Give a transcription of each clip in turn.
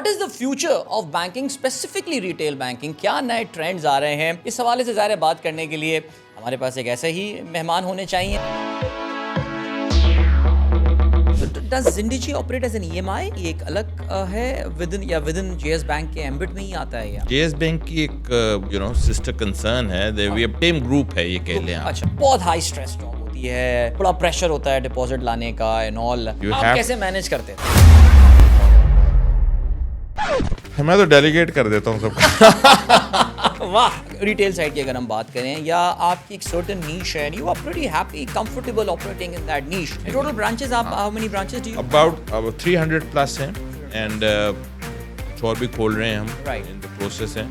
What is the future of banking specifically retail banking? کیا نئے trends آ رہے ہیں؟ اس حوالے سے ظاہر بات کرنے کے لیے ہمارے پاس ایک ایسے ہی مہمان ہونے چاہیے. ڈز زندگی operate as an E M I? یہ ایک الگ ہے ودن جے ایس بینک کے ایمبٹ میں ہی آتا ہے؟ جے ایس بینک کی ایک سسٹر کنسرن ہے, سیم گروپ ہے, یہ کہہ لیں. اچھا, بہت ہائی اسٹریس جاب ہوتی ہے, بڑا پریشر ہوتا ہے ڈپازٹ لانے کا اینڈ آل. آپ کیسے مینیج کرتے تھے؟ میں تو ڈیلیگیٹ کر دیتا ہوں سب کو. واہ. ریٹیل سائڈ کی اگر ہم بات کریں, یا آپ کی ایک سرٹن نیش ہے, you are pretty happy comfortable operating in that niche. Total branches آپ how many branches do you? About 300 plus ہیں, اینڈ کچھ اور بھی کھول رہے ہیں ہم, ان دا پروسیس ہیں.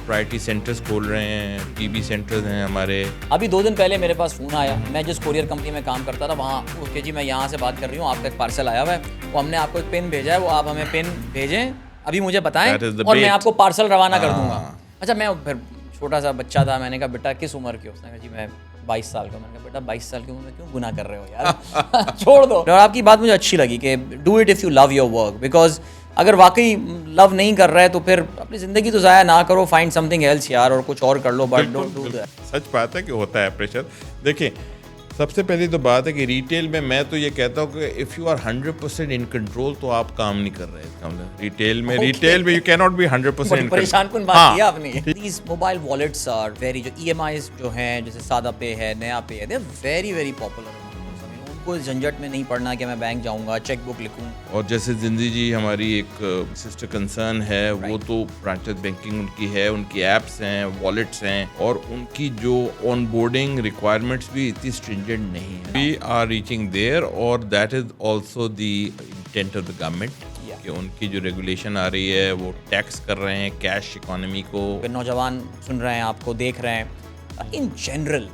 پرائرٹی سینٹرز کھول رہے ہیں, پی بی سینٹرز ہیں ہمارے. ابھی 2 دن پہلے میرے پاس فون آیا, میں جس کوریئر کمپنی میں کام کرتا تھا وہاں, کہ جی میں یہاں سے بات کر رہی ہوں, آپ کا ایک پارسل آیا ہوا ہے, وہ ہم نے آپ کو ایک پن بھیجا ہے, وہ آپ ہمیں پن بھیجیں, ابھی مجھے بتائیں اور میں آپ کو پارسل روانہ کر دوں گا. اچھا, میں پھر چھوٹا سا بچہ تھا, میں نے کہا بیٹا کس عمر کے؟ اس نے کہا جی میں 22 سال کا. میں نے کہا بیٹا 22 سال کی عمر میں کیوں گناہ کر رہے ہو یار, چھوڑ دو. اور آپ کی بات مجھے اچھی لگی کہ do it if you love your work, because اگر واقعی لو نہیں کر رہے تو پھر اپنی زندگی تو ضائع نہ کرو, فائنڈ سم تھنگ ایلس یار, اور کچھ اور کر لو, بٹ ڈونٹ ڈو دیٹ. سچ بات ہے کہ ہوتا ہے پریشر. دیکھیں, سب سے پہلی تو بات ہے کہ ریٹیل میں تو یہ کہتا ہوں کہ if you are 100% in control تو آپ کام نہیں کر رہے. ریٹیل میں یو کی ناٹ بی 100%. پریشان کن بات کیا آپ نے. These mobile wallets are very, جو ای ایم آئیز جو ہیں, جیسے سادہ پے ہے, نیا پے ہے, they are very very popular. ان کو جھنجٹ میں نہیں پڑنا کہ میں بینک جاؤں گا, چیک بک لکھوں. اور جیسے زندگی ہماری ایک سسٹر کنسرن ہے, وہ تو برانچز بینکنگ ان کی ہے, ان کی ایپس ہیں, والیٹس ہیں, اور ان کی جو آن بورڈنگ ریکوائرمنٹس بھی اتنی اسٹرنجنٹ نہیں ہے. وی آر ریچنگ دیئر, اور that is also the intent of the government, کہ ان کی جو ریگولیشن آ رہی ہے وہ ٹیکس کر رہے ہیں کیش اکانومی کو. نوجوان سن رہے ہیں, آپ کو دیکھ رہے ہیں, ان جنرل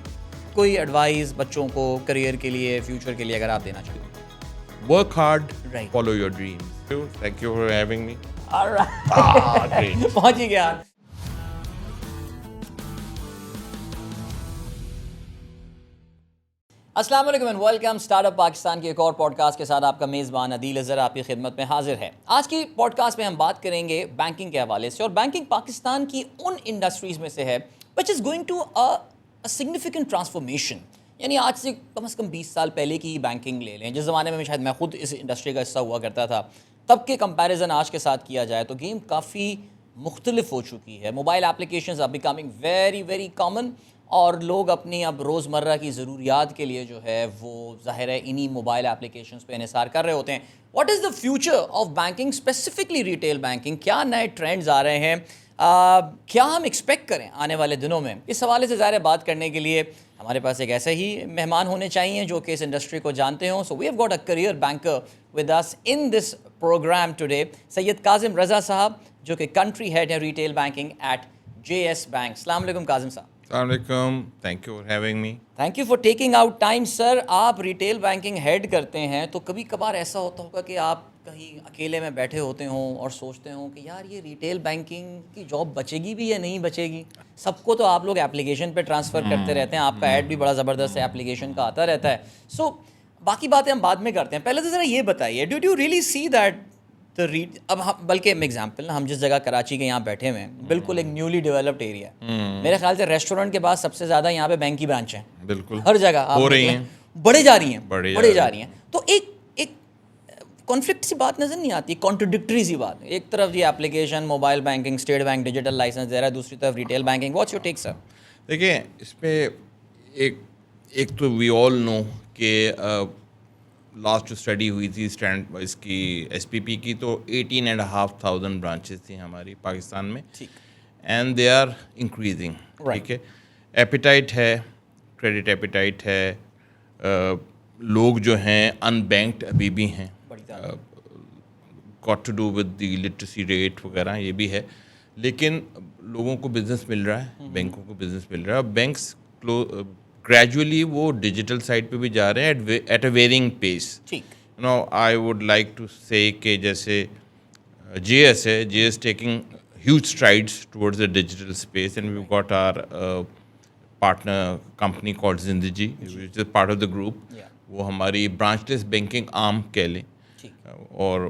کوئی ایڈوائز بچوں کو کریئر کے لیے, فیوچر کے لیے اگر آپ دینا چاہیں؟ Work hard, follow your dreams. Thank you for having می. پہنچ ہی گیا. السلام علیکم and welcome. Start up Pakistan کے ایک اور پوڈ کاسٹ کے ساتھ آپ کا میزبان عدیل اظہر آپ کی خدمت میں حاضر ہے. آج کی پوڈ کاسٹ میں ہم بات کریں گے بینکنگ کے حوالے سے, اور بینکنگ پاکستان کی ان انڈسٹریز میں سے ہے which is going to significant transformation. یعنی آج سے کم از کم 20 سال پہلے کی بینکنگ لے لیں, جس زمانے میں شاید میں خود اس انڈسٹری کا حصہ ہوا کرتا تھا, تب کے کمپیریزن آج کے ساتھ کیا جائے تو گیم کافی مختلف ہو چکی ہے. Mobile applications are becoming very very common, اور لوگ اپنی اب روزمرہ کی ضروریات کے لیے جو ہے وہ ظاہر ہے انہی موبائل اپلیکیشنز پہ انحصار کر رہے ہوتے ہیں. What is the future of banking specifically retail banking? کیا نئے ٹرینڈز آ رہے ہیں؟ کیا ہم ایکسپیکٹ کریں آنے والے دنوں میں؟ اس حوالے سے ظاہر بات کرنے کے لیے ہمارے پاس ایک ایسے ہی مہمان ہونے چاہیے جو کہ اس انڈسٹری کو جانتے ہوں. So we have got a career banker with us in this program today, Syed Kazim Raza صاحب, جو کہ کنٹری ہیڈ ہے retail banking at J S bank. السلام علیکم کاظم صاحب. السلام علیکم, thank you for having me. Thank you for taking out time. Sir, آپ ریٹیل بینکنگ ہیڈ کرتے ہیں, تو کبھی کبھار ایسا ہوتا ہوگا کہ آپ کہیں اکیلے میں بیٹھے ہوتے ہوں اور سوچتے ہوں کہ یار یہ ریٹیل بینکنگ کی جاب بچے گی بھی یا نہیں بچے گی؟ سب کو تو آپ لوگ اپلیکیشن پہ ٹرانسفر کرتے رہتے ہیں, آپ کا ایڈ بھی بڑا زبردست ہے اپلیکیشن کا آتا رہتا ہے. سو باقی باتیں ہم بعد میں کرتے ہیں, پہلے تو ذرا یہ بتائیے, do you really see that اب ہم, بلکہ ایگزامپل, ہم جس جگہ کراچی کے یہاں بیٹھے ہوئے ہیں, بالکل ایک نیولی ڈیولپڈ ایریا ہے. میرے خیال سے ریسٹورینٹ کے بعد سب سے زیادہ یہاں پہ بینک کی برانچ ہیں. بالکل ہر جگہ ہو رہی ہیں, بڑھے جا رہی ہیں. تو ایک کانفلکٹ سی بات نظر نہیں آتی, کانٹرڈکٹری سی بات. ایک طرف یہ application mobile banking, state bank digital license دے رہا ہے, دوسری طرف retail banking. What's your take sir? دیکھیں, اس پہ ایک تو وی آل نو کہ لاسٹ جو اسٹڈی ہوئی تھی اس کی ایس پی پی کی, تو 18,500 برانچز تھیں ہماری پاکستان میں, اینڈ دے آر انکریزنگ. ٹھیک ہے, ایپیٹائٹ ہے, کریڈٹ ایپیٹائٹ ہے, لوگ جو ہیں ان بینکڈ ابھی بھی ہیں, got to do with the literacy rate وغیرہ, یہ بھی ہے. لیکن لوگوں کو بزنس مل رہا ہے, بینکوں کو بزنس مل رہا ہے, اور بینکس گریجولی وہ ڈیجیٹل سائڈ پہ بھی جا رہے ہیں at a varying pace. No I would like to say کہ جیسے جے ایس ہے, J S taking huge strides towards the digital space, and we got our partner company called Zindigi which is part of the group. وہ ہماری branch لیس banking آرم کہہ لیں, اور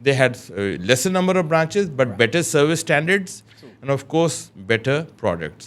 They had lesser number of branches, but better service standards, and of course better products.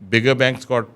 bigger banks got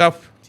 tough,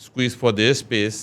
squeeze for their space.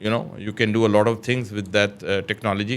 you can do a lot of things with that technology.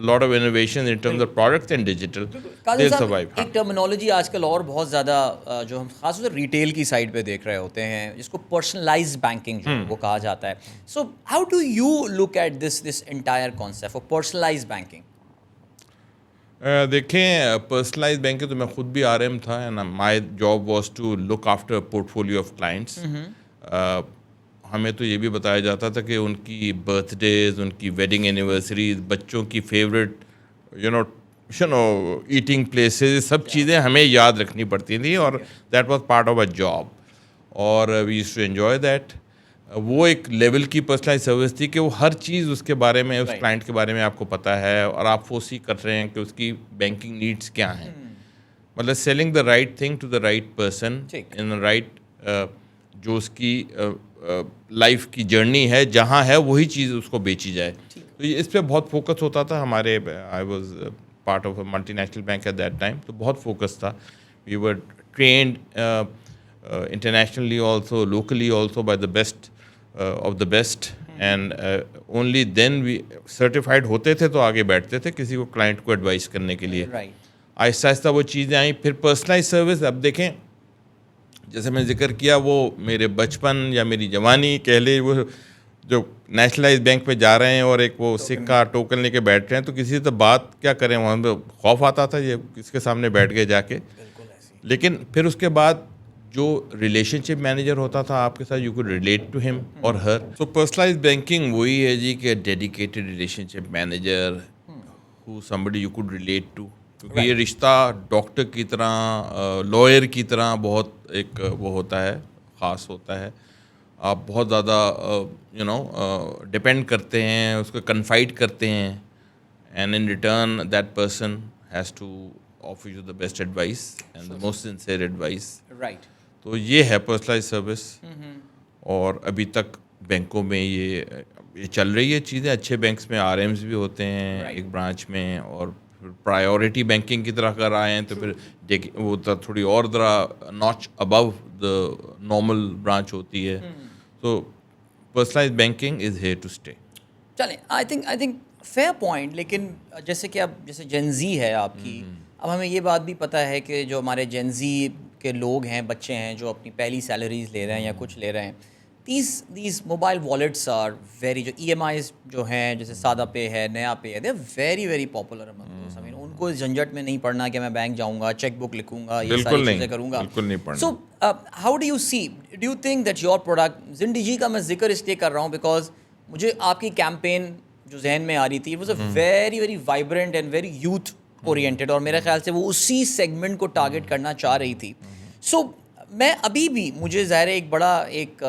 lot of innovations in terms of products and digital. They'll survive. ایک terminology آج کل اور بہت زیادہ جو ہم خاص طور سے ریٹیل کی سائڈ پہ دیکھ رہے ہوتے ہیں جس کو پرسنلائز بینکنگ جو وہ کہا جاتا ہے. So how do you look at this entire concept of personalise banking? دیکھیں پرسنلائز بینکنگ تو میں خود بھی آر ایم تھا and my job was to look after portfolio of clients. ہمیں تو یہ بھی بتایا جاتا تھا کہ ان کی برتھ ڈیز, ان کی ویڈنگ اینیورسریز, بچوں کی فیوریٹ ایٹنگ پلیسز, سب چیزیں ہمیں یاد رکھنی پڑتی تھیں اور that was part of a job اور we used to enjoy that. وہ ایک لیول کی پرسنلائز سروس تھی کہ وہ ہر چیز اس کے بارے میں, اس کلائنٹ کے بارے میں آپ کو پتہ ہے اور آپ فوسی کر رہے ہیں کہ اس کی بینکنگ نیڈس کیا ہیں. مطلب selling the right thing to the right person in right, جو اس کی لائف کی جرنی ہے جہاں ہے وہی چیز اس کو بیچی جائے. تو اس پہ بہت فوکس ہوتا تھا ہمارے. I was part of a multinational bank at that time, تو بہت فوکس تھا. We were trained internationally also, locally also by the best of the best and only then we certified ہوتے تھے تو آگے بیٹھتے تھے کسی کو کلائنٹ کو ایڈوائس کرنے کے لیے. آہستہ آہستہ وہ چیزیں آئیں. پھر پرسنلائز سروس اب دیکھیں جیسے میں ذکر کیا, وہ میرے بچپن یا میری جوانی کہہ لے, وہ جو نیشنلائز بینک میں جا رہے ہیں اور ایک وہ سکہ ٹوکن لے کے بیٹھ رہے ہیں تو کسی سے بات کیا کریں, وہاں پہ خوف آتا تھا یہ کس کے سامنے بیٹھ گئے جا کے. لیکن پھر اس کے بعد جو ریلیشن شپ مینیجر ہوتا تھا آپ کے ساتھ, یو کوڈ ریلیٹ ٹو ہم اور ہر. سو پرسنلائز بینکنگ وہی ہے جی کہ dedicated relation ship manager who somebody you could relate to. کیونکہ یہ رشتہ ڈاکٹر کی طرح, لائر کی طرح بہت ایک وہ ہوتا ہے, خاص ہوتا ہے. آپ بہت زیادہ ڈپینڈ کرتے ہیں, اس کو کنفائڈ کرتے ہیں and in return that person has to offer you the best advice and the most sincere advice. Right. تو یہ ہے پرسنلائز سروس اور ابھی تک بینکوں میں یہ چل رہی ہے چیزیں. اچھے بینکس میں آر ایمز بھی ہوتے ہیں ایک برانچ میں, اور پرائیورٹی بینکنگ کی طرح اگر آئے ہیں تو پھر وہ تھوڑی اور ذرا ناچ ابو دا نارمل برانچ ہوتی ہے. تو personalise banking is here to stay. چلیں, آئی تھنک فیئر پوائنٹ. لیکن جیسے کہ اب جیسے جینزی ہے آپ کی, اب ہمیں یہ بات بھی پتہ ہے کہ جو ہمارے جینزی کے لوگ ہیں, بچے ہیں جو اپنی پہلی سیلریز لے رہے ہیں یا کچھ لے رہے ہیں, these mobile wallets are very, جو ای ایم آئیز جو ہیں جیسے سادہ پے ہے, نیا پے ہے, they are very very popular. ان کو اس جھنجھٹ میں نہیں پڑنا کہ میں بینک جاؤں گا, چیک بک لکھوں گا, یہ ساری چیزیں کروں گا. So how do you see, do you think that your product, Zindigi کا میں ذکر اس لیے کر رہا ہوں بیکاز مجھے آپ کی کیمپین جو ذہن میں آ رہی تھی, it was a very very vibrant and very youth oriented, اور میرے خیال سے وہ اسی سیگمنٹ کو ٹارگیٹ کرنا چاہ رہی تھی. سو میں ابھی بھی, مجھے ظاہر ہے ایک بڑا ایک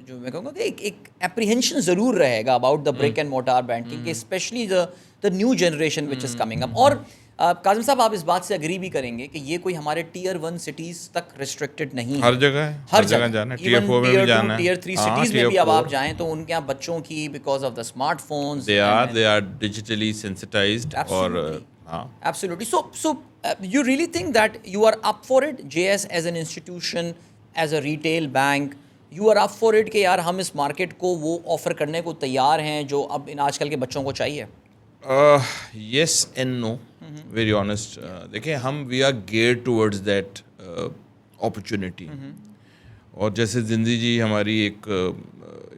جو میں کہوں گا کہ ایک اپریہینشن ضرور رہے گا about the brick and mortar banking کہ especially the new generation which is coming up. اور کاظم صاحب آپ اس بات سے اگری بھی کریں گے کہ یہ کوئی ہمارے ٹیئر 1 سٹیز تک ریسٹرکٹڈ نہیں ہے, ہر جگہ ہے, ہر جگہ جانا ہے, ٹیئر 4 میں بھی جانا ہے, ٹیئر 3 سٹیز میں بھی اب آپ جائیں تو ان کے یہاں بچوں کی because of the smart phones they are digitally sensitized. اور absolutely. So you really think that you are up for it, JS as an institution, as a retail bank, you are up for it کہ یار ہم اس market کو وہ offer کرنے کو تیار ہیں جو اب ان آج کل کے بچوں کو چاہیے؟ Yes and no, very honest. دیکھیں ہم we are geared towards that opportunity. اور جیسے زندگی جی ہماری ایک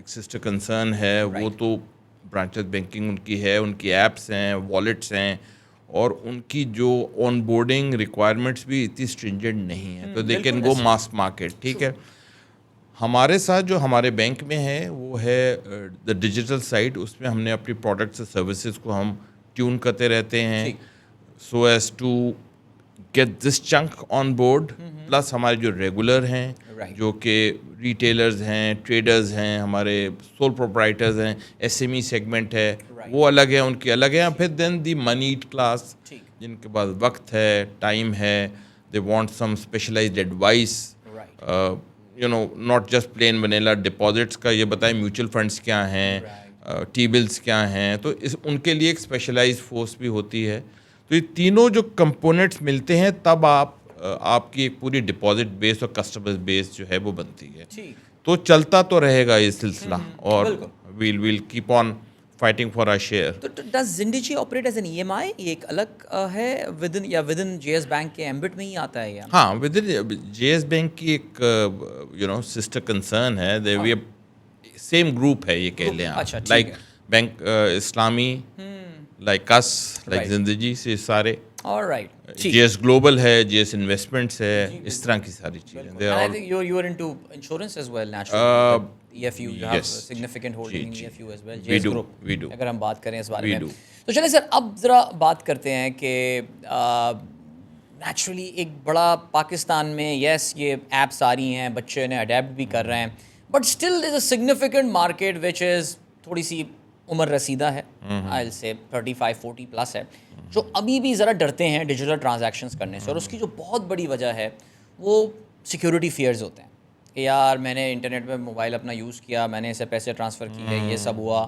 سسٹر کنسرن ہے, وہ تو برانچز بینکنگ ان کی ہے, ان کی ایپس ہیں, والیٹس ہیں, اور ان کی جو آن بورڈنگ ریکوائرمنٹس بھی اتنی اسٹرنجنٹ نہیں ہیں, تو they can go mass market. ٹھیک ہے, ہمارے ساتھ جو ہمارے بینک میں ہے وہ ہے دا ڈیجیٹل سائڈ. اس میں ہم نے اپنی پروڈکٹس سروسز کو ہم ٹیون کرتے رہتے ہیں so as to get this chunk on board. Plus ہمارے جو ریگولر ہیں جو کہ ریٹیلرز ہیں, ٹریڈرز ہیں, ہمارے سول پروپرائٹرز ہیں, ایس ایم ای سیگمنٹ ہے, وہ الگ ہے, ان کی الگ ہیں. پھر دین دی منیڈ کلاس جن کے پاس وقت ہے, ٹائم ہے, they want some specialised advice, not just plain vanilla deposits کا یہ بتائیں میوچل فنڈس کیا ہیں, ٹی بلز کیا ہیں. تو ان کے لیے ایک اسپیشلائز فورس بھی ہوتی ہے. تو یہ تینوں جو کمپوننٹس ملتے ہیں تب آپ کی ایک پوری ڈپازٹ بیس اور کسٹمر بیس جو ہے وہ بنتی ہے. تو چلتا تو رہے گا یہ سلسلہ, اور we'll keep on fighting for our share. تو ڈز زندگی operate as an E M I? یہ ایک الگ ہے ود ان یا within J S bank کے ایمبٹ میں ہی آتا ہے؟ یا ہاں within J S bank کی ایک سسٹر کنسرن ہے, وی سیم گروپ ہے یہ کہہ لیں آپ, لائک بینک اسلامی, لائک اس, لائک زندگی سے سارے, آلرائٹ, جے ایس گلوبل ہے, جے ایس انویسٹمنٹس ہے, اس طرح کی ساری چیزیں. And I think you're into insurance as well, naturally. EFU, you have significant holding in EFU as well. JS Group. We do. اگر ہم بات کریں اس بارے میں تو چلیں سر اب ذرا بات کرتے ہیں کہ نیچرلی ایک بڑا پاکستان میں یس یہ ایپس آ رہی ہیں, بچے انہیں اڈیپٹ بھی کر رہے ہیں, but still is a significant market which is تھوڑی سی عمر رسیدہ ہے, آئی ول سے 35-40 پلس ہے, جو ابھی بھی ذرا ڈرتے ہیں ڈیجیٹل ٹرانزیکشنس کرنے سے. اور اس کی جو بہت بڑی وجہ ہے وہ سیکیورٹی فیئرز ہوتے ہیں کہ یار میں نے انٹرنیٹ پہ موبائل اپنا یوز کیا, میں نے اسے پیسے ٹرانسفر کیے, یہ سب ہوا,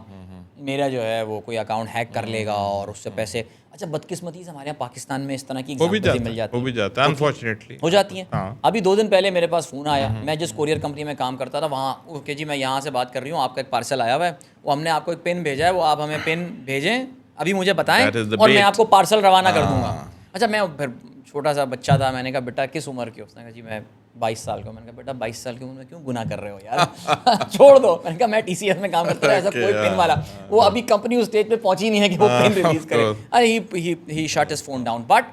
میرا جو ہے وہ کوئی اکاؤنٹ ہیک کر لے گا اور اس سے پیسے. اچھا بدقسمتی سے ہمارے یہاں پاکستان میں اس طرح کی ایگزامپلز مل جاتی ہیں, انفارچونیٹلی ہو جاتی ہیں. ابھی 2 دن پہلے میرے پاس فون آیا, میں جس کوریئر کمپنی میں کام کرتا تھا وہاں کہ جی میں یہاں سے بات کر رہی ہوں, آپ کا ایک پارسل آیا ہوا ہے, وہ ہم نے آپ کو ایک پن بھیجا ہے, وہ آپ ہمیں پن بھیجیں ابھی مجھے بتائیں اور میں آپ کو پارسل روانہ کر دوں گا. اچھا میں پھر چھوٹا سا بچہ تھا, میں نے کہا بیٹا کس عمر کے؟ اس نے کہا جی میں 22 سال کا. میں نے کہا بیٹا 22 سال کی عمر میں کیوں گناہ کر رہے ہو یار, چھوڑ دو. میں نے کہا میں ٹی سی ایس میں کام کرتا تھا, ایسا کوئی پن والا, وہ ابھی کمپنی اس اسٹیج پہ پہنچی نہیں ہے کہ وہ پن ریلیز کرے. ارے he shut his phone down, but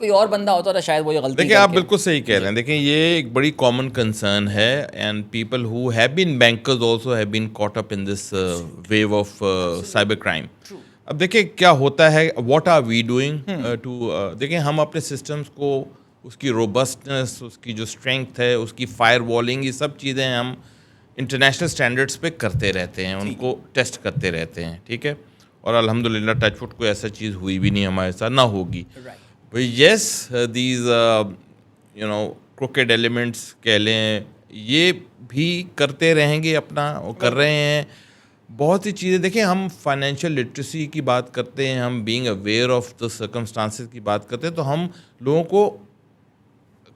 کوئی اور بندہ ہوتا تھا شاید وہ یہ غلطی. دیکھیں آپ بالکل صحیح کہہ رہے ہیں. دیکھیں یہ ایک بڑی کامن کنسرن ہے, and people who have been bankers also have been caught up in this view of cyber crime. اب دیکھیں کیا ہوتا ہے, what are we doing to, دیکھیں ہم اپنے سسٹمس کو, اس کی روبسٹنس, اس کی جو اسٹرینتھ ہے, اس کی فائر والنگ, یہ سب چیزیں ہم انٹرنیشنل اسٹینڈرڈس پہ کرتے رہتے ہیں, ان کو ٹیسٹ کرتے رہتے ہیں, ٹھیک ہے. اور الحمد للہ ٹچ وڈ کوئی ایسا چیز ہوئی بھی نہیں ہمارے ساتھ, نہ ہوگی. یس دیز کروکیڈ ایلیمنٹس کہہ لیں, یہ بھی کرتے رہیں گے اپنا, وہ کر رہے ہیں بہت سی چیزیں. دیکھیں ہم فائنینشیل لٹریسی کی بات کرتے ہیں, ہم being aware of the circumstances کی بات کرتے ہیں, تو ہم لوگوں کو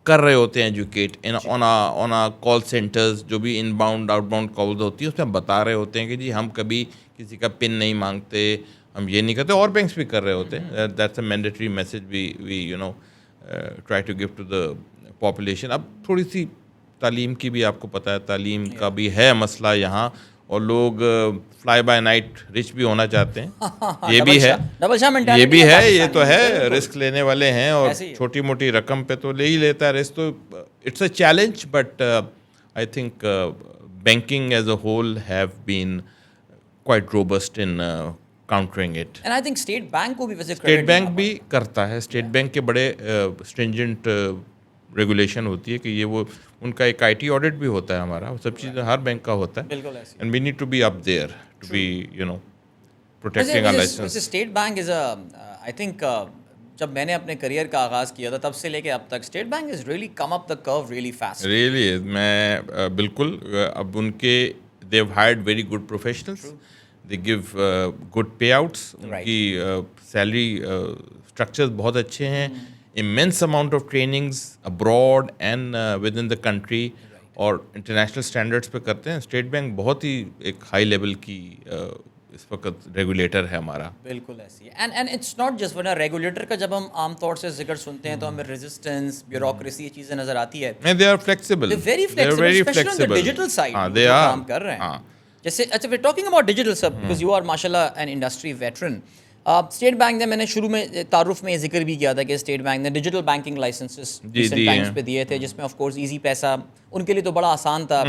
کر رہے ہوتے ہیں ایجوکیٹ آن کال سینٹرز, جو بھی ان باؤنڈ آؤٹ باؤنڈ کالز ہوتی ہیں اس میں ہم بتا رہے ہوتے ہیں کہ جی ہم کبھی کسی کا پن نہیں مانگتے, ہم یہ نہیں کرتے. اور بینکس بھی کر رہے ہوتے ہیں, that's a mandatory message we try to give to the population. اب تھوڑی سی تعلیم کی بھی آپ کو پتہ ہے, تعلیم کا بھی ہے مسئلہ یہاں, اور لوگ فلائی بائی نائٹ رچ بھی ہونا چاہتے ہیں, یہ بھی ہے, یہ بھی ہے, یہ تو ہے, رسک لینے والے ہیں, اور چھوٹی موٹی رقم پہ تو لے ہی لیتا ہے رسک, تو it's a challenge. But I think banking as a whole have been quite robust in countering it. And I think State Bank کو بھی ویسے State Bank بھی کرتا ہے. State Bank کے بڑے stringent ریگولیشن ہوتی ہے کہ یہ وہ ان کا ایک آئی ٹی آڈٹ بھی ہوتا ہے ہمارا, وہ سب چیزیں ہر بینک کا ہوتا ہے. بالکل ایسے. And we need to be up there to be protecting our license. State Bank is I think جب میں نے اپنے کریئر کا آغاز کیا تھا تب سے لے کے اب تک State Bank has really come up the curve really fast. Really, میں بالکل, اب ان کے they've hired very good professionals. They give good payouts. ان کی سیلری اسٹرکچرز بہت اچھے ہیں, immense amount of trainings abroad and within the country, اور international standards پہ کرتے ہیں. اسٹیٹ بینک بہت ہی ایک ہائی لیول کی اس وقت ریگولیٹر ہے ہمارا. بالکل ایسی. اینڈ اٹس ناٹ جسٹ ورنہ ریگولیٹر کا جب ہم عام طور سے ذکر سنتے ہیں تو ہمیں ریزسٹنس, بیوروکریسی, یہ چیزیں نظر آتی ہے. They are flexible. They're very flexible, especially on the digital side. They are. کام کر رہے ہیں. جیسے اچھا we're talking about digital sir, because you are mashallah an industry veteran. State bank نے, میں نے شروع میں تعارف میں یہ ذکر بھی کیا تھا کہ اسٹیٹ بینک نے digital banking licences recent Times پہ دیے تھے, جس میں آف کورس ایزی پیسہ ان کے لیے تو بڑا آسان تھا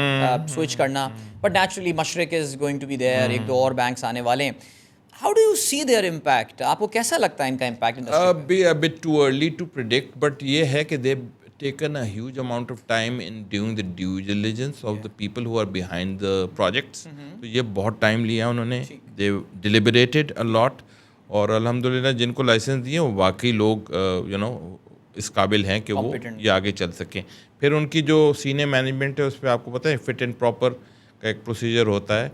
سوئچ کرنا, بٹ نیچرلی مشرق is going to be there, 1-2 اور بینکس آنے والے ہیں. How do you see their impact? آپ کو کیسا لگتا ہے ان کا امپیکٹ انڈسٹری پہ؟ A bit too early to predict, but یہ ہے کہ they've taken a huge amount of time in doing the due diligence of the people who are behind the projects. تو یہ بہت ٹائم لیا انہوں نے, they deliberated a lot, اور الحمد للہ جن کو لائسنس دیے وہ واقعی لوگ اس قابل ہیں کہ وہ یہ آگے چل سکیں. پھر ان کی جو سینئر مینجمنٹ ہے اس پہ آپ کو پتہ ہے فٹ اینڈ پراپر کا ایک پروسیجر ہوتا ہے.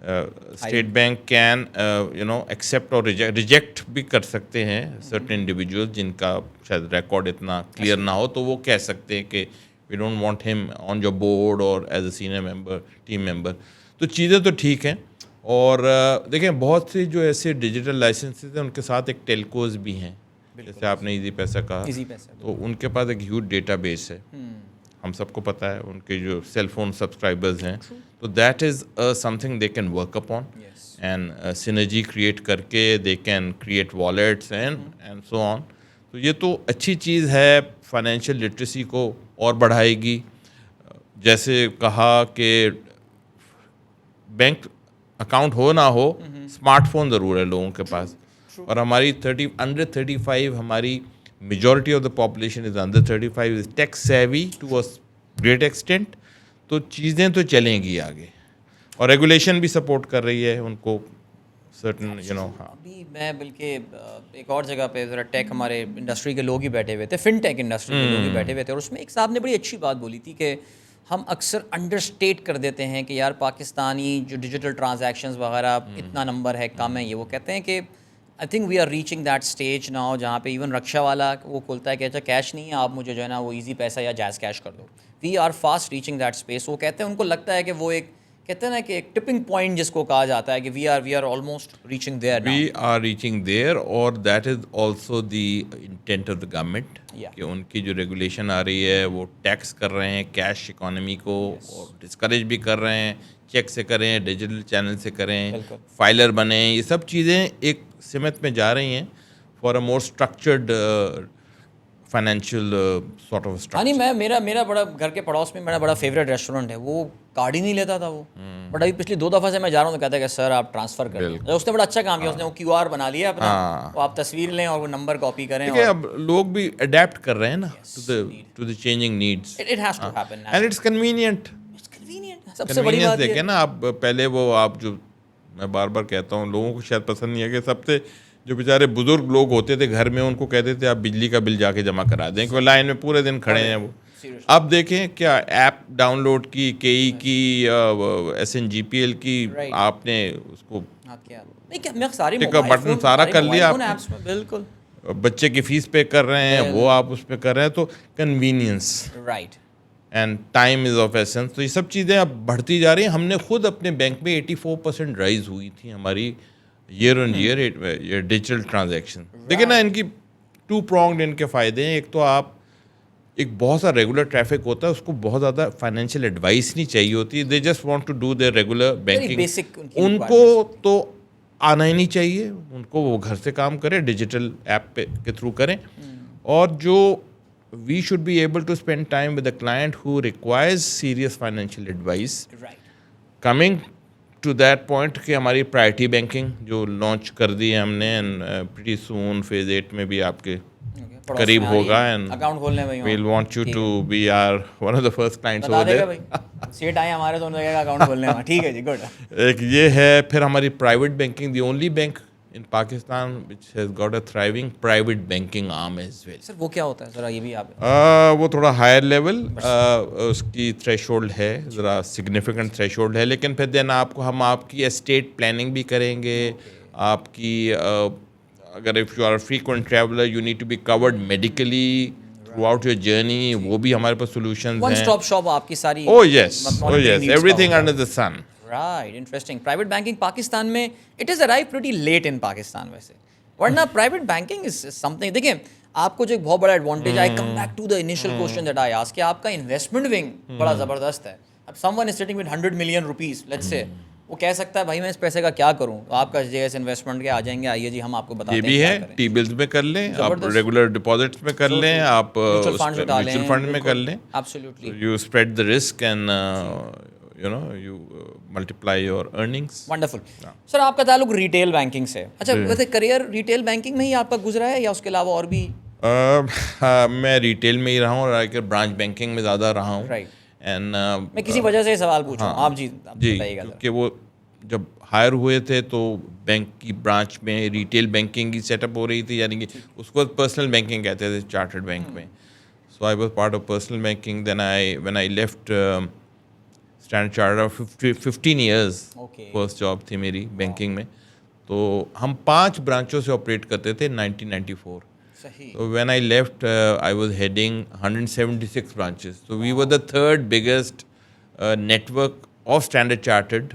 اسٹیٹ بینک کین ایکسیپٹ اور ریجیکٹ بھی کر سکتے ہیں سرٹن انڈیویجول جن کا شاید ریکارڈ اتنا کلیئر نہ ہو, تو وہ کہہ سکتے ہیں کہ وی ڈونٹ وانٹ ہم آن یور بورڈ اور as a senior member, team member. تو چیزیں تو ٹھیک ہیں, اور دیکھیں بہت سے جو ایسے ڈیجیٹل لائسنسز ہیں ان کے ساتھ ایک ٹیلکوز بھی ہیں, جیسے آپ نے ایزی پیسہ کہا, تو ان کے پاس ایک ہیوج ڈیٹا بیس ہے, ہم سب کو پتہ ہے ان کے جو سیل فون سبسکرائبرز ہیں, تو that is something they can work upon and synergy create کر کے they can create wallets and so on. تو یہ تو اچھی چیز ہے, فائنینشیل لٹریسی کو اور بڑھائے گی. جیسے کہا کہ بینک اکاؤنٹ ہو نہ ہو, اسمارٹ فون ضرور ہے لوگوں کے پاس, اور ہماری انڈر 35 ہماری majority of the population is under 35 is tech savvy to a great extent. تو چیزیں تو چلیں گی آگے, اور ریگولیشن بھی سپورٹ کر رہی ہے ان کو سرٹن ابھی میں بلکہ ایک اور جگہ پہ ذرا ٹیک ہمارے انڈسٹری کے لوگ ہی بیٹھے ہوئے تھے, فن ٹیک انڈسٹری کے لوگ ہی بیٹھے ہوئے تھے, اور اس میں ایک صاحب نے بڑی اچھی بات بولی تھی کہ ہم اکثر انڈرسٹیٹ کر دیتے ہیں کہ یار پاکستانی جو ڈیجیٹل ٹرانزیکشنز وغیرہ اتنا نمبر ہے, کم ہے. یہ وہ کہتے ہیں کہ I think we are reaching that stage now جہاں پہ ایون رکشا والا وہ کھولتا ہے کہ اچھا کیش نہیں ہے, آپ مجھے جو ہے نا وہ ایزی پیسہ یا جائز کیش کر دو. We are fast reaching that space. وہ کہتے ہیں ان کو لگتا ہے کہ وہ ایک کہتے ہیں نا کہ ایک ٹپنگ پوائنٹ جس کو کہا جاتا ہے کہ we are almost reaching there اور that is also the intent of the government, کہ ان کی جو ریگولیشن آ رہی ہے وہ ٹیکس کر رہے ہیں کیش اکانومی کو, اور ڈسکریج بھی کر رہے ہیں, چیک سے کریں, ڈیجیٹل چینل سے کریں, فائلر بنیں. یہ سب چیزیں ایک سمت میں جا رہی ہیں for a more structured financial sort of structure. نہیں میرا بڑا گھر کے پڑوس میں میرا بڑا فیوریٹ ریسٹورینٹ ہے, وہ کارڈ ہی نہیں لیتا تھا وہ, بٹ ابھی پچھلی 2 دفعہ سے میں جا رہا ہوں تو کہتا ہے کہ سر آپ ٹرانسفر کریں. اس نے بڑا اچھا کام کیا, اس نے وہ QR بنا لیا اپنا, وہ آپ تصویر لیں اور وہ نمبر کاپی کریں. اب لوگ بھی اڈیپٹ کر رہے ہیں نا to the changing needs, it has to happen and it's convenient. سب سے بڑی بات دیکھیں نا, آپ پہلے وہ آپ جو میں بار بار کہتا ہوں لوگوں کو شاید پسند نہیں ہے کہ سب سے جو بیچارے بزرگ لوگ ہوتے تھے گھر میں ان کو کہتے تھے آپ بجلی کا بل جا کے جمع کرا دیں, کہ وہ لائن میں پورے دن کھڑے ہیں. وہ اب دیکھیں کیا ایپ ڈاؤن لوڈ کی, KE کی, SNGPL کی, آپ نے اس کو بٹن سارا کر لیا, بالکل بچے کی فیس پے کر رہے ہیں وہ آپ اس پہ کر رہے ہیں. تو convenience right and time is of essence. تو یہ سب چیزیں اب بڑھتی جا رہی ہیں. ہم نے خود اپنے بینک میں 84% رائز ہوئی تھی ہماری ایئر آن ایئر ڈیجیٹل ٹرانزیکشن. دیکھیں نا, ان کی 2 پرونگڈ ان کے فائدے ہیں. ایک تو آپ ایک بہت سا ریگولر ٹریفک ہوتا ہے, اس کو بہت زیادہ فائنینشیل ایڈوائس نہیں چاہیے ہوتی, they just want to do their regular banking. ان کو تو آنا ہی نہیں چاہیے, ان کو وہ گھر سے کام کرے, ڈیجیٹل ایپ پہ کے تھرو کریں. اور جو we should be able to spend time with a client who requires serious financial advice. Coming to that point کہ ہماری پرائرٹی بینکنگ جو لانچ کر دی ہے ہم نے, and pretty soon phase 8 میں بھی آپ کے قریب ہوگا, and we'll want you to be our one of the first clients over there. سیٹ آئے ہمارے تو انہوں نے کہا اکاؤنٹ کھولنے میں, ٹھیک ہے جی, گڈ. ایک یہ ہے. پھر ہماری private banking, the only bank in Pakistan which has got a thriving private banking arm as well. سر وہ کیا ہوتا ہے ذرا یہ بھی آپ وہ تھوڑا ہائر لیول اس کی تھریش ہولڈ ہے, ذرا سگنیفیکنٹ تھریش ہولڈ ہے, لیکن پھر دین ہم آپ کی اسٹیٹ پلاننگ بھی کریں گے. آپ کی اگر if you are frequent traveller you need to be covered medically throughout your journey, وہ بھی ہمارے پاس سولوشنز ہیں. ون اسٹاپ شاپ آپ کی ساری. oh yes everything under the sun. Right, interesting. Private banking Pakistan میں it has arrived pretty late in Pakistan ویسے, ورنہ private banking is something. دیکھیں آپ کو جو ایک بہت بڑا advantage, I come back to the initial question that I asked, کہ آپ کا انویسٹمنٹ ونگ بڑا زبردست ہے. اب someone is sitting with 100 million rupees let's say, وہ کہہ سکتا ہے بھائی میں اس پیسے کا کیا کروں, آپ کا JS انویسٹمنٹ کے آ جائیں گے, آئیے جی ہم آپ کو بتاتے ہیں. یہ بھی ہے, ٹی بلز میں کر لیں آپ, ریگولر ڈپازٹس میں کر لیں آپ, میوچل فنڈ میں کر لیں. Absolutely. You spread the risk and you multiply your earnings. Wonderful. سر آپ کا تعلق ریٹیل بینکنگ سے, اچھا ویسے کریئر ریٹیل بینکنگ میں ہی آپ کا گزرا ہے یا اس کے علاوہ اور بھی؟ میں ریٹیل میں ہی رہا ہوں, اور برانچ بینکنگ میں زیادہ رہا ہوں. اینڈ میں کسی وجہ سے یہ سوال پوچھ رہا ہوں, آپ جی بتائیے گا. کیونکہ وہ جب ہائر ہوئے تھے تو بینک کی برانچ میں ریٹیل بینکنگ کی سیٹ اپ ہو رہی تھی, یعنی کہ اس کو پرسنل بینکنگ کہتے تھے چارٹرڈ بینک میں. So I was part of personal banking. Then when I left standard charter 15 years first job تھی میری بینکنگ میں. تو ہم 5 برانچوں سے آپریٹ کرتے تھے 1994. So when I left, I was heading 176 branches. So we were the 3rd biggest network of Standard Chartered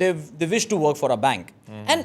they wish to work for a bank. And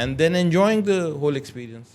and then enjoying the whole experience.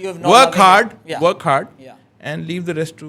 you have not work hard and leave the rest to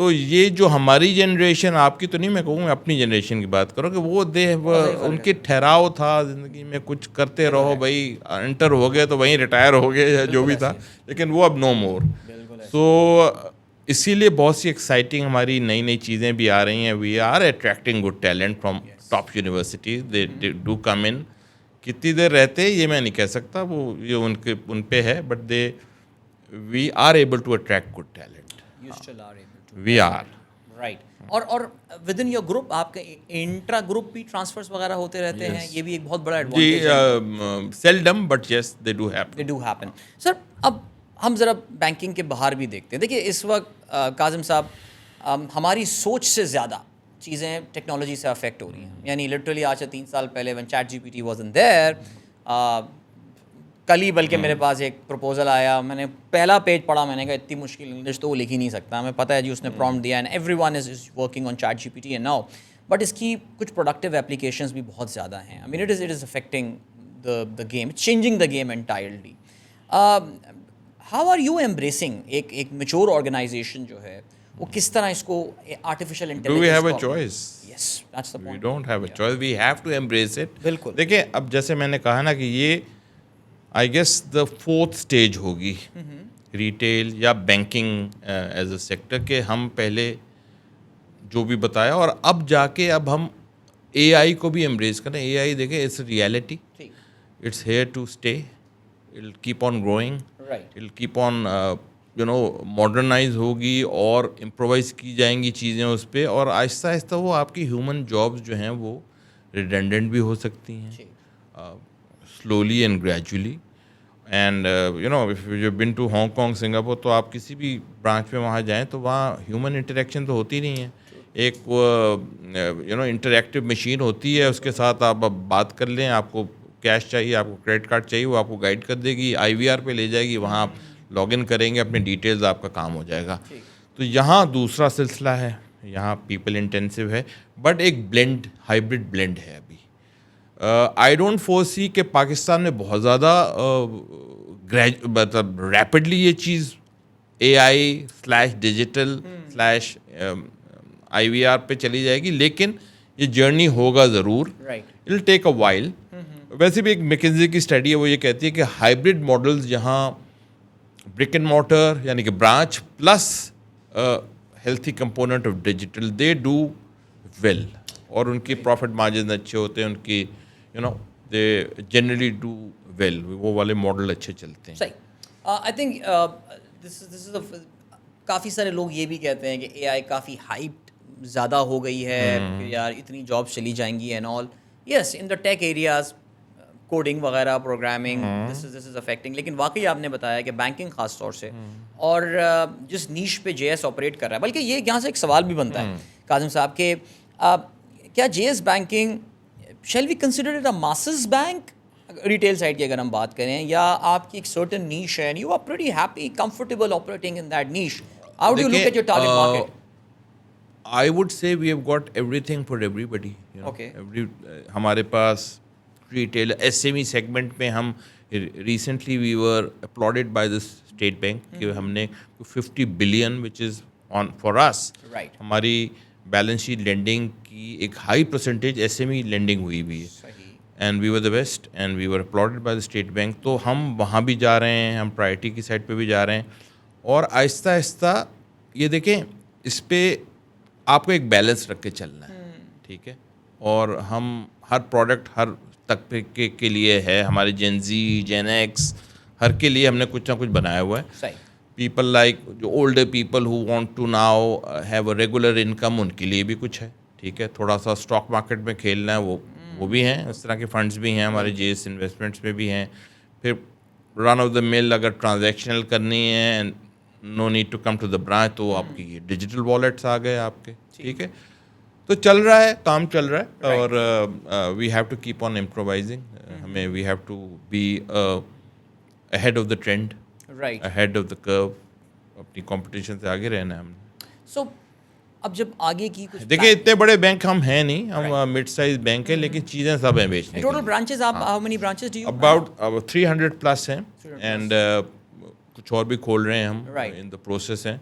تو یہ جو ہماری generation, آپ کی تو نہیں, میں کہوں اپنی جنریشن کی بات کروں, کہ وہ ان کی ٹھہراؤ تھا زندگی میں, کچھ کرتے رہو بھائی, انٹر ہو گئے تو وہیں ریٹائر ہو گئے یا جو بھی تھا, لیکن وہ اب نو مور. سو اسی لیے بہت سی ایکسائٹنگ ہماری نئی نئی چیزیں بھی آ رہی ہیں. We are attracting good talent from top universities, they do come in. کتنی دیر رہتے یہ میں نہیں کہہ سکتا, وہ یہ ان پہ ہے, but we are able to attract good talent. We are right. اور ود ان یور گروپ آپ کے انٹرا گروپ بھی ٹرانسفرز وغیرہ ہوتے رہتے ہیں, یہ بھی ایک بہت بڑا ایڈوانٹیج ہے. Seldom but yes they do happen. Sir اب ہم ذرا بینکنگ کے باہر بھی دیکھتے ہیں. دیکھیے اس وقت کاظم صاحب ہماری سوچ سے زیادہ چیزیں ٹیکنالوجی سے افیکٹ ہو رہی ہیں. یعنی لٹرلی آج سے 3 سال پہلے when ChatGPT wasn't there, کل ہی بلکہ میرے پاس ایک پروپوزل آیا, میں نے پہلا پیج پڑھا, میں نے کہا اتنی مشکل انگلش تو وہ لکھ ہی نہیں سکتا, ہمیں پتہ ہے جی اس نے پرومپٹ دیا, and everyone is working on ChatGPT and now. But اس کی کچھ پروڈکٹیو اپلیکیشنز بھی بہت زیادہ ہیں. I mean it is affecting the game, changing the game entirely. How are you embracing ایک میچور آرگنائزیشن جو ہے, وہ کس طرح اس کو artificial intelligence, Do we have a choice? Yes, that's the point. We don't have a choice. We have to embrace it. بالکل. دیکھیں اب جیسے میں نے کہا نا کہ یہ I guess the 4th stage ہوگی ریٹیل یا بینکنگ ایز اے سیکٹر, کہ ہم پہلے جو بھی بتایا, اور اب جا کے اب ہم اے آئی کو بھی ایمبریس کریں. اے آئی دیکھیں it's reality, it's here to stay, it will keep on growing, it will keep on modernise ہوگی اور امپرووائز کی جائیں گی چیزیں اس پہ, اور آہستہ آہستہ وہ آپ کی ہیومن جابس جو ہیں وہ ریڈنڈنٹ بھی ہو سکتی ہیں, slowly and gradually. And if you been to Hong Kong, Singapore, تو آپ کسی بھی برانچ میں وہاں جائیں تو وہاں ہیومن انٹریکشن تو ہوتی نہیں ہے. ایک انٹریکٹیو مشین ہوتی ہے, اس کے ساتھ آپ اب بات کر لیں, آپ کو کیش چاہیے, آپ کو کریڈٹ کارڈ چاہیے, وہ آپ کو گائڈ کر دے گی, IVR پہ لے جائے گی, وہاں آپ لاگ ان کریں گے, اپنی ڈیٹیلز, آپ کا کام ہو جائے گا. تو یہاں دوسرا سلسلہ ہے, یہاں پیپل انٹینسو ہے, بٹ ایک بلینڈ, ہائبرڈ بلینڈ ہے ابھی. آئی ڈونٹ فور سی کہ پاکستان میں بہت زیادہ مطلب ریپڈلی یہ چیز AI/ڈیجیٹل/ IVR پہ چلی جائے گی, لیکن یہ جرنی ہوگا ضرور. It will take a while. ویسے بھی ایک میکنزی کی اسٹڈی ہے, وہ یہ کہتی ہے کہ ہائبرڈ ماڈلز جہاں برک اینڈ مارٹر یعنی کہ branch plus healthy component of digital, they do well, اور ان کی پروفٹ مارجن اچھے ہوتے ہیں, ان کی دے جنرلی ڈو ویل, وہ والے ماڈل اچھے چلتے ہیں. صحیح. آئی تھنک دس از کافی سارے لوگ یہ بھی کہتے ہیں کہ AI کافی ہائپ زیادہ ہو گئی ہے, یار اتنی جابس چلی جائیں گی and all. Yes, in the take areas, coding وغیرہ, پروگرامنگ, دس از افیکٹنگ. لیکن واقعی آپ نے بتایا کہ بینکنگ خاص طور سے, اور جس نیش پہ JS آپریٹ کر رہا ہے, بلکہ یہ یہاں سے ایک سوال بھی بنتا ہے کاظم صاحب کہ کیا JS banking shall we consider it a masses bank retail side کی اگر ہم بات کریں, یا آپ کی ایک سرٹن نیش ہے, you are pretty happy comfortable operating in that niche. How do you look at your target market? I would say we have got everything for everybody. Okay. ہمارے پاس ریٹیل SME سیگمنٹ میں ہم recently we were applauded by the State Bank کہ ہم نے 50 billion which is on for us. Right. ہماری balance sheet lending کی ایک high percentage SME lending ہوئی بھی ہے. And we were the best and we were applauded by the State Bank. تو ہم وہاں بھی جا رہے ہیں, ہم پرائرٹی کی سائڈ پہ بھی جا رہے ہیں, اور آہستہ آہستہ یہ دیکھیں اس پہ آپ کو ایک بیلنس رکھ کے چلنا ہے, ٹھیک ہے. اور ہم ہر پروڈکٹ ہر طبقے کے لیے ہے, ہمارے جین زی, جین ایکس, ہر کے لیے ہم نے کچھ نہ کچھ بنایا ہوا ہے. پیپل لائک جو older people who want to now have a regular income, ان کے لیے بھی کچھ ہے, ٹھیک ہے. تھوڑا سا اسٹاک مارکیٹ میں کھیلنا ہے, وہ بھی ہیں, اس طرح کے فنڈس بھی ہیں ہمارے JS انویسٹمنٹس میں بھی ہیں. پھر رن آف دا مل اگر ٹرانزیکشنل کرنی ہے, no need to come to the branch, تو آپ کی ڈیجیٹل والیٹس آ گئے آپ کے, ٹھیک ہے. تو چل رہا ہے, کام چل رہا ہے, اور we have to keep on improvising. ہمیں we have to be ahead of the trend, ahead of the curve, اپنی کمپٹیشن سے آگے رہنا ہے ہم نے. سو اب جب آگے کی کچھ دیکھیں اتنے بڑے بینک ہم ہیں نہیں, ہم مڈ سائز بینک ہیں, لیکن چیزیں سب ہیں بیچنے. ٹوٹل برانچز آپ how many branches do you? About 300 plus ہیں, اینڈ کچھ اور بھی کھول رہے ہیں ہم, ان دا پروسیس ہیں.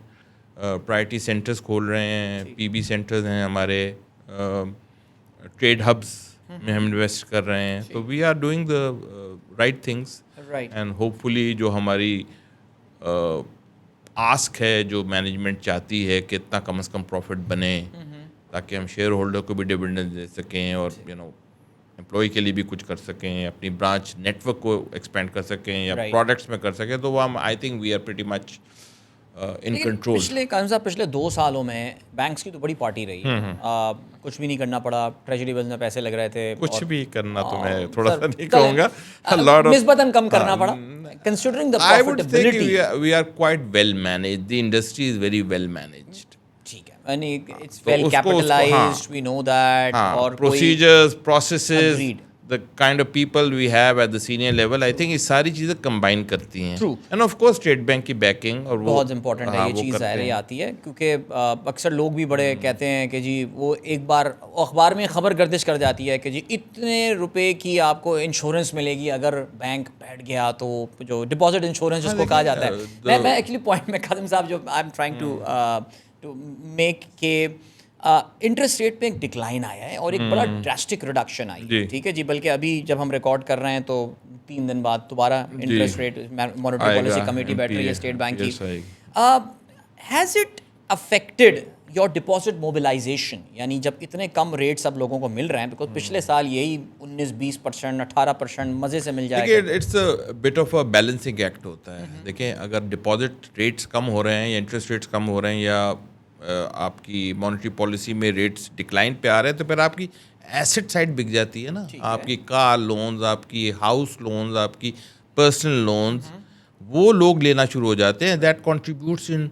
پرائرٹی سینٹرز کھول رہے ہیں, پی بی سینٹرز ہیں ہمارے, ٹریڈ ہبس میں ہم انویسٹ کر رہے ہیں. تو we are doing the right things, and hopefully جو ہماری آسک ہے, جو مینجمنٹ چاہتی ہے کہ اتنا کم از کم پروفٹ بنے تاکہ ہم شیئر ہولڈر کو بھی ڈیویڈنڈ دے سکیں اور امپلائی کے لیے بھی کچھ کر سکیں, اپنی برانچ نیٹ ورک کو ایکسپینڈ کر سکیں یا پروڈکٹس میں کر سکیں, تو وہ ہم I think we are pretty much in control. پچھلے 2 سالوں میں بینکس کی تو بڑی پارٹی رہی, کچھ بھی نہیں کرنا پڑا, ٹریجری بلز میں پیسے لگ رہے تھے, کچھ بھی کرنا تو میں تھوڑا سا نہیں کہوں گا, نسبتاً کم کرنا پڑا considering the profitability. We are quite well managed. The industry is very well managed. ٹھیک ہے, یعنی it's well capitalized, we know that, اور procedures, processes, the kind of people we have at the senior level, I think یہ ساری چیزیں combine کرتی ہیں. And of course state bank کی بیکنگ, اور بہت امپورٹنٹ ہے یہ چیز ظاہر آتی ہے, کیونکہ اکثر لوگ بھی بڑے کہتے ہیں کہ جی وہ ایک بار اخبار میں خبر گردش کر جاتی ہے کہ جی اتنے روپے کی آپ کو انشورنس ملے گی اگر بینک بیٹھ گیا, تو جو ڈپازٹ انشورنس جس کو کہا جاتا ہے. میں ایکچولی پوائنٹ میں قاسم صاحب جو I am trying to make کہ انٹرسٹ ریٹ پہ ایک ڈکلائن آیا ہے اور ایک بڑا ڈراسٹک ریڈکشن آئی, ٹھیک ہے جی, بلکہ ابھی جب ہم ریکارڈ کر رہے ہیں تو 3 دن بعد دوبارہ interest rate monetary policy committee بیٹھ رہی ہے اسٹیٹ بینک کی. Has it affected your deposit mobilization, یعنی جب اتنے کم ریٹس اب لوگوں کو مل رہے ہیں, بیکاز پچھلے سال یہی 19-20%, 18% مزے سے مل جائے گا. It's a bit of a balancing act ہوتا ہے. دیکھیں اگر ڈپازٹ ریٹس کم ہو رہے ہیں یا انٹرسٹ ریٹس کم ہو رہے ہیں یا آپ کی مانیٹری پالیسی میں ریٹس ڈکلائن پہ آ رہے ہیں, تو پھر آپ کی ایسٹ سائڈ بک جاتی ہے نا, آپ کی کار لونز, آپ کی ہاؤس لونز, آپ کی پرسنل لونز, وہ لوگ لینا شروع ہو جاتے ہیں. That contributes in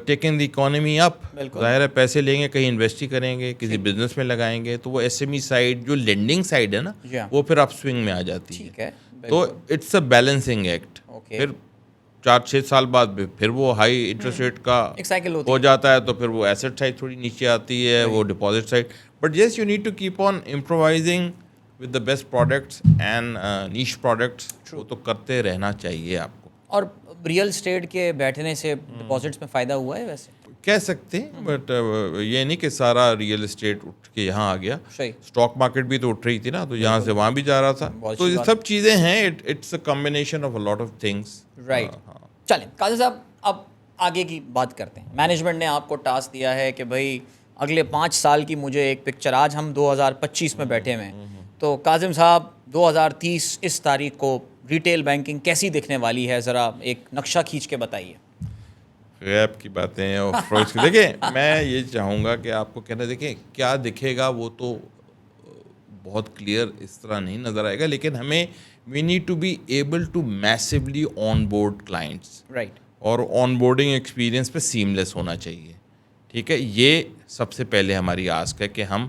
taking the economy up. ظاہر ہے پیسے لیں گے, کہیں انویسٹ ہی کریں گے, کسی بزنس میں لگائیں گے, تو وہ ایس ایم ای سائڈ جو لینڈنگ سائڈ ہے نا, وہ پھر اپ سوئنگ میں آ جاتی ہے. تو اٹس اے بیلنسنگ ایکٹ. پھر 4-6 سال بعد پھر وہ ہائی انٹرسٹ ریٹ کا ہو جاتا ہے, تو پھر وہ ایسٹ سائڈ تھوڑی نیچے آتی ہے, وہ deposit side. But yes you need to keep on improvising with the best products and niche products, وہ تو کرتے رہنا چاہیے آپ کو. اور ریئل اسٹیٹ کے بیٹھنے سے ڈپازٹس میں فائدہ ہوا ہے ویسے کہہ سکتے ہیں, بٹ یہ نہیں کہ سارا ریئل اسٹیٹ اٹھ کے یہاں آ گیا. اسٹاک مارکیٹ بھی تو اٹھ رہی تھی نا, تو یہاں سے وہاں بھی جا رہا تھا. تو یہ سب چیزیں ہیں, it's a combination of a lot of things. Right. چلیں قاضی صاحب اب آگے کی بات کرتے ہیں. مینجمنٹ نے آپ کو ٹاسک دیا ہے کہ بھائی اگلے 5 سال کی مجھے ایک پکچر, آج ہم 2025 میں بیٹھے ہوئے ہیں, تو قاسم صاحب 2030 اس تاریخ کو ریٹیل بینکنگ کیسی دکھنے والی ہے, ذرا ایک نقشہ کھینچ کے بتائیے. غیب کی باتیں اور فروغ کی. دیکھیں میں یہ چاہوں گا کہ آپ کو کہنا, دیکھیں کیا دکھے گا وہ تو بہت کلیئر اس طرح نہیں نظر آئے گا, لیکن ہمیں we need to be able to massively on board clients. Right. اور آن بورڈنگ ایکسپیرینس پہ سیملیس ہونا چاہیے. ٹھیک ہے, یہ سب سے پہلے ہماری آسک ہے کہ ہم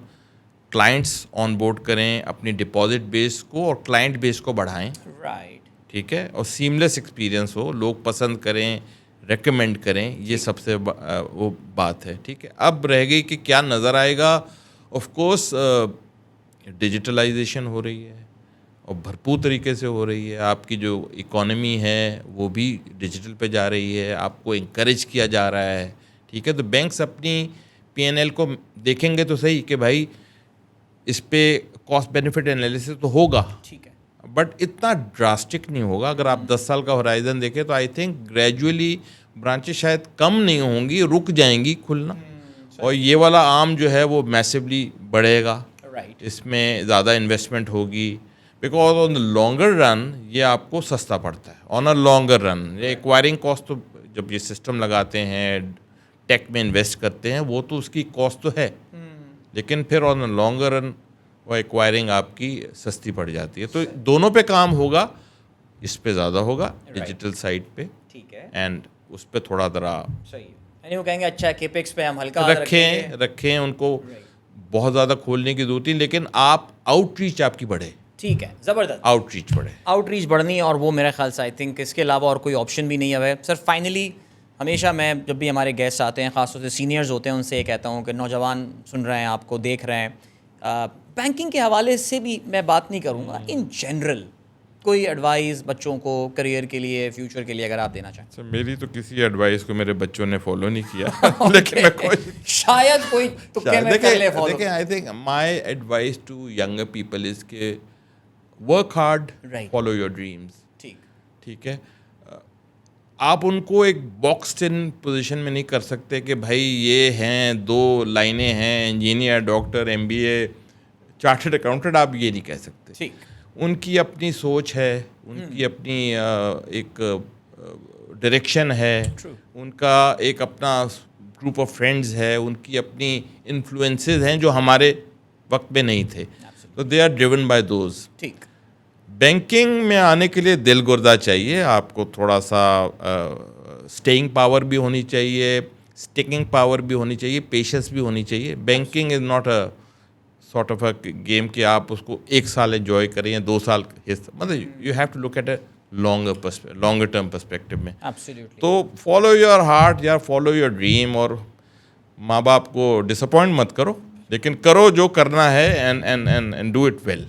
کلائنٹس آن بورڈ کریں, اپنی ڈپازٹ بیس کو اور کلائنٹ بیس کو بڑھائیں. رائٹ. ٹھیک ہے, اور سیملیس ایکسپیرینس ہو, لوگ پسند کریں, ریکمینڈ کریں, یہ سب سے وہ بات ہے. ٹھیک ہے, اب رہ گئی کہ کیا نظر آئے گا. آف کورس ڈیجیٹلائزیشن ہو رہی ہے اور بھرپور طریقے سے ہو رہی ہے. آپ کی جو اکانومی ہے وہ بھی ڈیجیٹل پہ جا رہی ہے, آپ کو انکریج کیا جا رہا ہے. ٹھیک ہے, تو بینکس اپنی پی این ایل کو دیکھیں گے تو صحیح کہ بھائی اس پہ کاسٹ بینیفٹ انالیسس تو ہوگا, ٹھیک ہے, بٹ اتنا ڈراسٹک نہیں ہوگا. اگر آپ 10 سال کا ہورائزن دیکھیں تو آئی تھنک گریجولی برانچیں شاید کم نہیں ہوں گی, رک جائیں گی کھلنا, اور یہ والا عام جو ہے وہ میسولی بڑھے گا. اس میں زیادہ انویسٹمنٹ ہوگی, because on the longer run یہ آپ کو سستا پڑتا ہے. آن اے لانگر رن یہ ایکوائرنگ کاسٹ تو جب یہ سسٹم لگاتے ہیں, ٹیک میں انویسٹ کرتے ہیں, وہ تو اس کی کاسٹ تو ہے, لیکن پھر آن اے لانگر رن وہ ایکوائرنگ آپ کی سستی پڑ جاتی ہے. تو دونوں پہ کام ہوگا, اس پہ زیادہ ہوگا ڈیجیٹل سائٹ پہ, ٹھیک ہے, اینڈ اس پہ تھوڑا ذرا صحیح ہے. یعنی وہ کہیں گے اچھا کیپیکس پہ ہم ہلکا رکھیں, ان کو بہت زیادہ کھولنے کی ضرورت نہیں, لیکن آپ آؤٹ ریچ آپ کی بڑھے. ٹھیک ہے, زبردست, آؤٹ ریچ بڑھے, آؤٹ ریچ بڑھنی ہے, اور وہ میرے خیال سے آئی تھنک اس کے علاوہ اور کوئی آپشن بھی نہیں ہے. سر فائنلی ہمیشہ میں جب بھی ہمارے گیسٹ آتے ہیں, خاص طور سے سینئرز ہوتے ہیں, ان سے یہ کہتا ہوں کہ نوجوان سن رہے ہیں, آپ کو دیکھ رہے ہیں, بینکنگ کے حوالے سے بھی میں بات نہیں کروں گا, ان جنرل کوئی ایڈوائز بچوں کو کریئر کے لیے, فیوچر کے لیے اگر آپ دینا چاہیں. میری تو کسی ایڈوائس کو میرے بچوں نے فالو نہیں کیا, لیکن میں شاید کوئی تکے میں کر لے فالو. دیکھیں, I think my advice to younger people is کہ work hard, follow your dreams. ٹھیک ہے, آپ ان کو ایک باکسڈ ان پوزیشن میں نہیں کر سکتے کہ بھائی یہ ہیں 2 لائنیں ہیں, engineer, doctor, MBA, chartered accountant, آپ یہ نہیں کہہ سکتے. ان کی اپنی سوچ ہے, ان کی اپنی ایک ڈائریکشن ہے, ان کا ایک اپنا گروپ آف فرینڈز ہے, ان کی اپنی انفلوئنسز ہیں جو ہمارے وقت میں نہیں تھے. تو they are driven by those. Banking میں آنے کے لیے دل گردہ چاہیے, آپ کو تھوڑا سا اسٹیئنگ پاور بھی ہونی چاہیے, اسٹکنگ پاور بھی ہونی چاہیے, پیشنس بھی ہونی چاہیے. Banking is not a sort of a game کہ آپ اس کو 1 سال انجوائے کریں یا 2 سال حصہ, مطلب you have to look at a longer term perspective میں. تو فالو یور ہارٹ یا فالو یور ڈریم, اور ماں باپ کو ڈسپوائنٹ مت کرو, لیکن کرو جو کرنا ہے and do it well.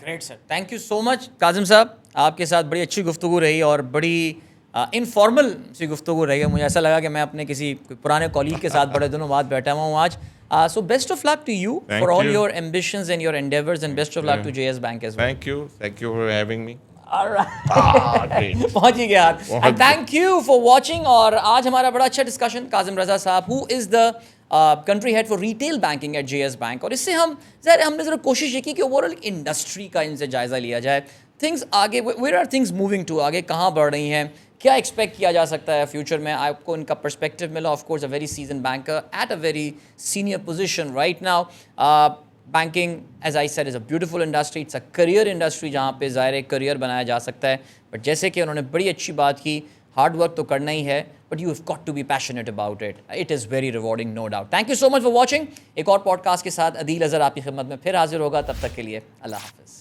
Great sir, thank you so much. Kazim صاحب, آپ کے ساتھ بڑی اچھی گفتگو رہی اور بڑی انفارمل سی گفتگو رہی ہے. مجھے ایسا لگا کہ میں اپنے کسی پرانے کولیگ کے ساتھ بڑے دنوں بعد بیٹھا ہوا ہوں آج. So best of luck to you for all your ambitions and your endeavors, and best of luck to JS Bank as well. Thank you for having me. All right. Great. پہنچ ہی گیا. And thank you for watching. اور آج ہمارا بڑا اچھا discussion Kazim Raza صاحب, who is the country head for retail banking at JS Bank. اور اس سے ہم نے ذرا کوشش یہ کی کہ اوور آل انڈسٹری کا ان سے جائزہ لیا جائے. تھنگس آگے, where are things moving to, آگے کہاں بڑھ رہی ہیں, کیا ایکسپیکٹ کیا جا سکتا ہے فیوچر میں. آپ کو ان کا پرسپیکٹو ملا. Of course a very seasoned banker at a very senior position right now. Banking as I said is a beautiful industry, it's a career industry جہاں پہ ظاہر کریئر بنایا جا سکتا ہے. بٹ جیسے کہ انہوں نے بڑی اچھی بات کی, ہارڈ ورک تو کرنا ہی ہے, but you have got to be passionate about it. It is very rewarding, no doubt. Thank you so much for watching. ایک اور پوڈ کاسٹ کے ساتھ عدیل اظہر آپ کی خدمت میں پھر حاضر ہوگا. تب تک کے لیے اللہ حافظ.